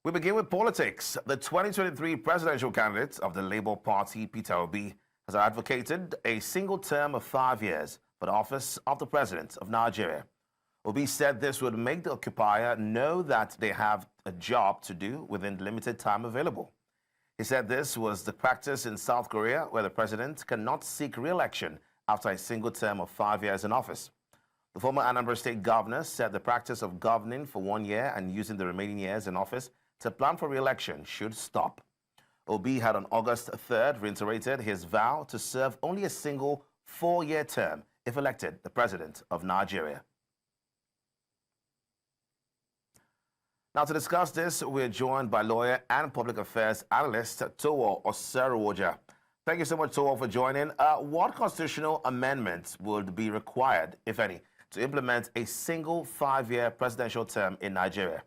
We begin with politics. The 2023 presidential candidate of the Labour Party, Peter Obi, has advocated a single term of 5 years for the office of the President of Nigeria. Obi said this would make the occupier know that they have a job to do within the limited time available. He said this was the practice in South Korea, where the president cannot seek re-election after a single term of 5 years in office. The former Anambra State governor said the practice of governing for 1 year and using the remaining years in office to plan for re-election should stop. Obi had on August 3rd reiterated his vow to serve only a single 4-year term if elected the president of Nigeria. Now, to discuss this, we're joined by lawyer and public affairs analyst Tohwo Oseruvwoja. Thank you so much, Tohwo, for joining. What constitutional amendments would be required, if any, to implement a single 5-year presidential term in Nigeria?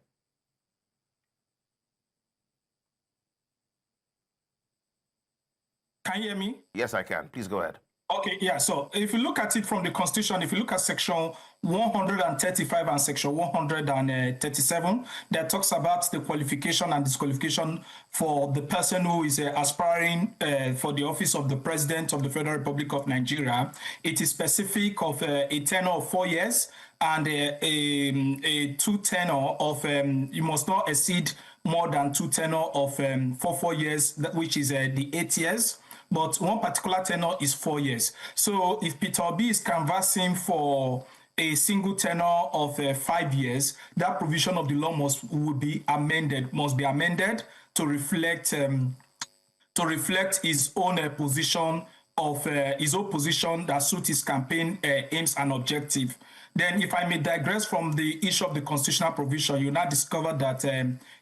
Can you hear me? Yes, I can. Please go ahead. Okay, yeah. So if you look at it from the Constitution, if you look at Section 135 and Section 137, that talks about the qualification and disqualification for the person who is aspiring for the office of the President of the Federal Republic of Nigeria. It is specific of a tenure of 4 years and a two tenure of, you must not exceed more than two tenure of for 4 years, which is the 8 years. But one particular tenure is 4 years. So if Peter Obi is canvassing for a single tenure of 5 years, that provision of the law must be amended to reflect his own position that suits his campaign aims and objective. Then, if I may digress from the issue of the constitutional provision, you now discover that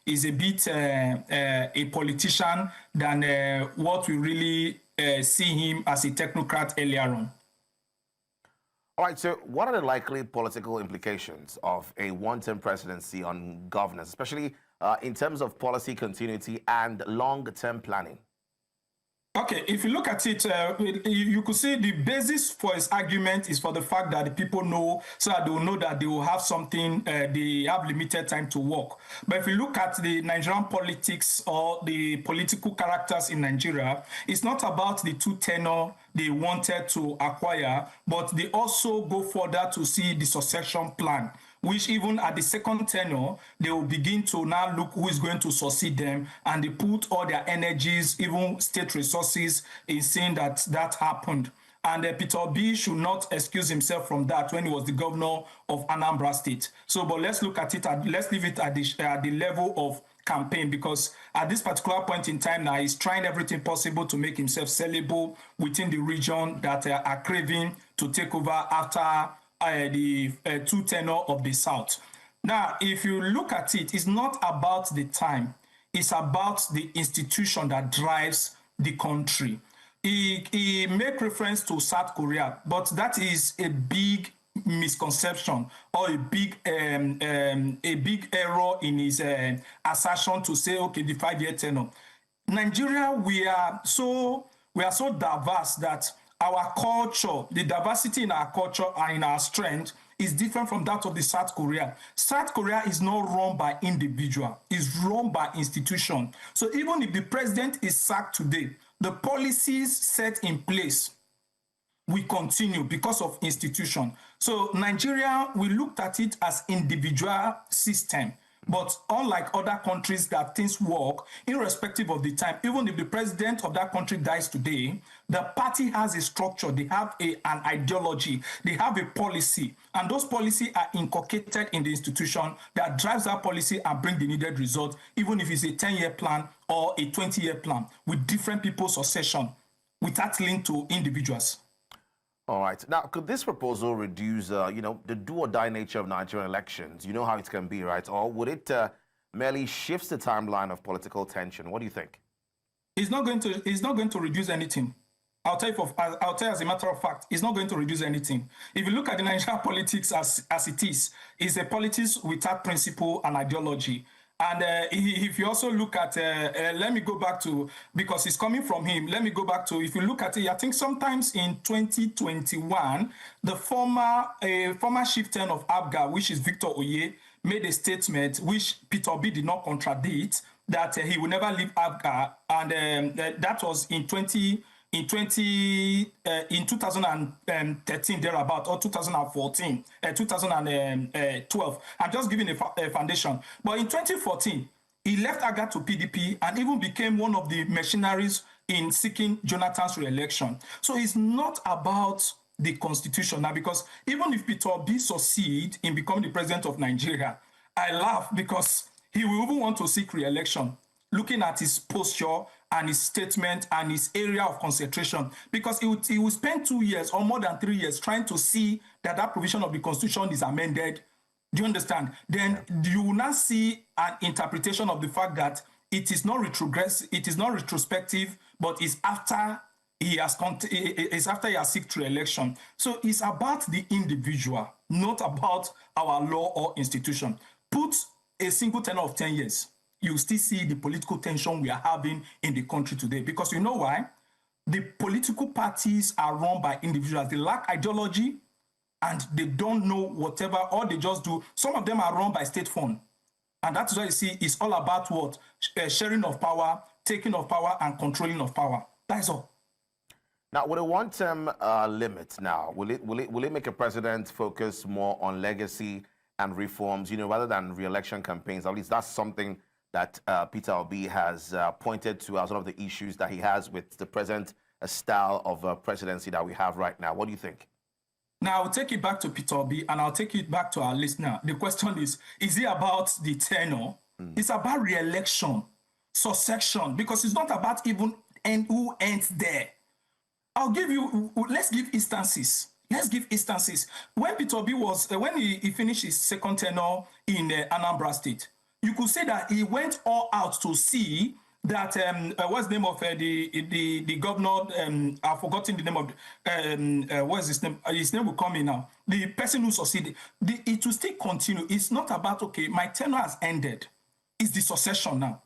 he's a bit a politician than what we really see him as a technocrat earlier on. All right, so what are the likely political implications of a one-term presidency on governance, especially in terms of policy continuity and long-term planning? Okay, if you look at it, you could see the basis for his argument is for the fact that the people know, so that they will know that they will have something, they have limited time to work. But if you look at the Nigerian politics or the political characters in Nigeria, it's not about the two tenure they wanted to acquire, but they also go further to see the succession plan, which even at the second tenure, they will begin to now look who is going to succeed them, and they put all their energies, even state resources, in seeing that that happened. And Peter Obi should not excuse himself from that when he was the governor of Anambra State. So, but let's look at it, let's leave it at the level of campaign, because at this particular point in time now, he's trying everything possible to make himself sellable within the region that are craving to take over after the two tenure of the South. Now, if you look at it, it's not about the time. It's about the institution that drives the country. He make reference to South Korea, but that is a big misconception or a big error in his assertion to say, okay, the 5-year tenure. Nigeria, we are so diverse that our culture, the diversity in our culture and in our strength is different from that of the South Korea. South Korea is not run by individual, it's run by institution. So even if the president is sacked today, the policies set in place will continue because of institution. So Nigeria, we looked at it as individual system. But unlike other countries that things work, irrespective of the time, even if the president of that country dies today, the party has a structure, they have an ideology, they have a policy, and those policies are inculcated in the institution that drives that policy and bring the needed result, even if it's a 10-year plan or a 20-year plan, with different people's succession, without link to individuals. All right. Now, could this proposal reduce, the do-or-die nature of Nigerian elections? You know how it can be, right? Or would it merely shift the timeline of political tension? What do you think? It's not going to reduce anything. I'll tell you as a matter of fact, it's not going to reduce anything. If you look at the Nigerian politics as it is, it's a politics without principle and ideology. And if you also look at, let me go back to, because it's coming from him, let me go back to, if you look at it, I think sometimes in 2021, the former chieftain of Abga, which is Victor Oye, made a statement which Peter Obi did not contradict, that he will never leave APGA, and that was in 2013 thereabout, or 2014, 2012. I'm just giving a foundation. But in 2014, he left APGA to PDP and even became one of the mercenaries in seeking Jonathan's re-election. So it's not about the constitution now, because even if Peter Obi succeed in becoming the president of Nigeria, I laugh because he will even want to seek re-election, looking at his posture and his statement and his area of concentration, because he will spend 2 years or more than 3 years trying to see that that provision of the constitution is amended. Do you understand? Then you will not see an interpretation of the fact that it is not retrospective, but it's after he has seeked re-election. So it's about the individual, not about our law or institution. Put a single tenure of 10 years, you still see the political tension we are having in the country today. Because you know why? The political parties are run by individuals. They lack ideology and they don't know whatever, or they just do. Some of them are run by state fund. And that's why you see it's all about what? Sharing of power, taking of power, and controlling of power. That's all. Now, with a one-term limit now, will it make a president focus more on legacy and reforms, rather than re-election campaigns? At least that's something that Peter Obi has pointed to as one of the issues that he has with the present style of presidency that we have right now. What do you think? Now, I'll take it back to Peter Obi, and I'll take it back to our listener. The question is it about the tenure? It's about re-election, succession, because it's not about even who ends there. Let's give instances. When Peter Obi when he finished his second tenure in Anambra State, you could say that he went all out to see that, what's the name of the governor? I've forgotten the name of, what's his name? His name will come in now. The person who succeeded. It will still continue. It's not about, okay, my tenure has ended. It's the succession now.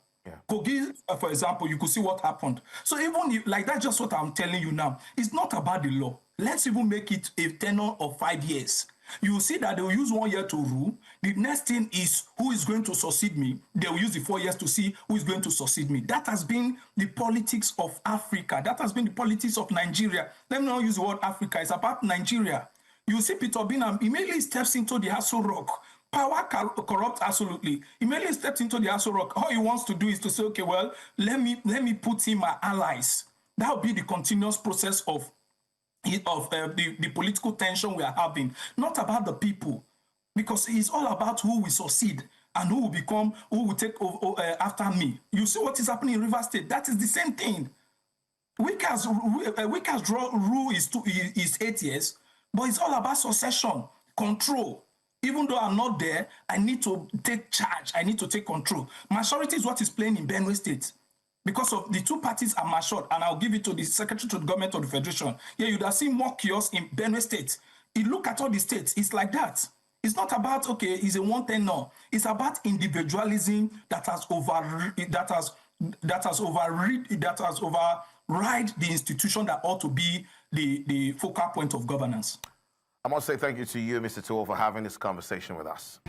Kogi, for example, you could see what happened. So even if, like that's just what I'm telling you now. It's not about the law. Let's even make it a tenure of 5 years. You will see that they will use 1 year to rule. The next thing is who is going to succeed me. They will use the 4 years to see who is going to succeed me. That has been the politics of Africa. That has been the politics of Nigeria. Let me not use the word Africa. It's about Nigeria. You see Peter Obi immediately steps into the Aso Rock. Power corrupts absolutely. Immediately steps into the Aso Rock. All he wants to do is to say, okay, well, let me put in my allies. That will be the continuous process of the political tension we are having. Not about the people, because it's all about who will succeed and who will take over after me. You see what is happening in River State? That is the same thing. Wika's rule is 8 years, but it's all about succession, control. Even though I'm not there, I need to take charge. I need to take control. Majority is what is playing in Benue State. Because of the two parties are matured, and I'll give it to the Secretary to the Government of the Federation. Yeah, you'd have seen more chaos in Benue State. You look at all the states, it's like that. It's not about, okay, it's a one-ten, no. It's about individualism that has override the institution that ought to be the focal point of governance. I must say thank you to you, Mr. Tohwo, for having this conversation with us.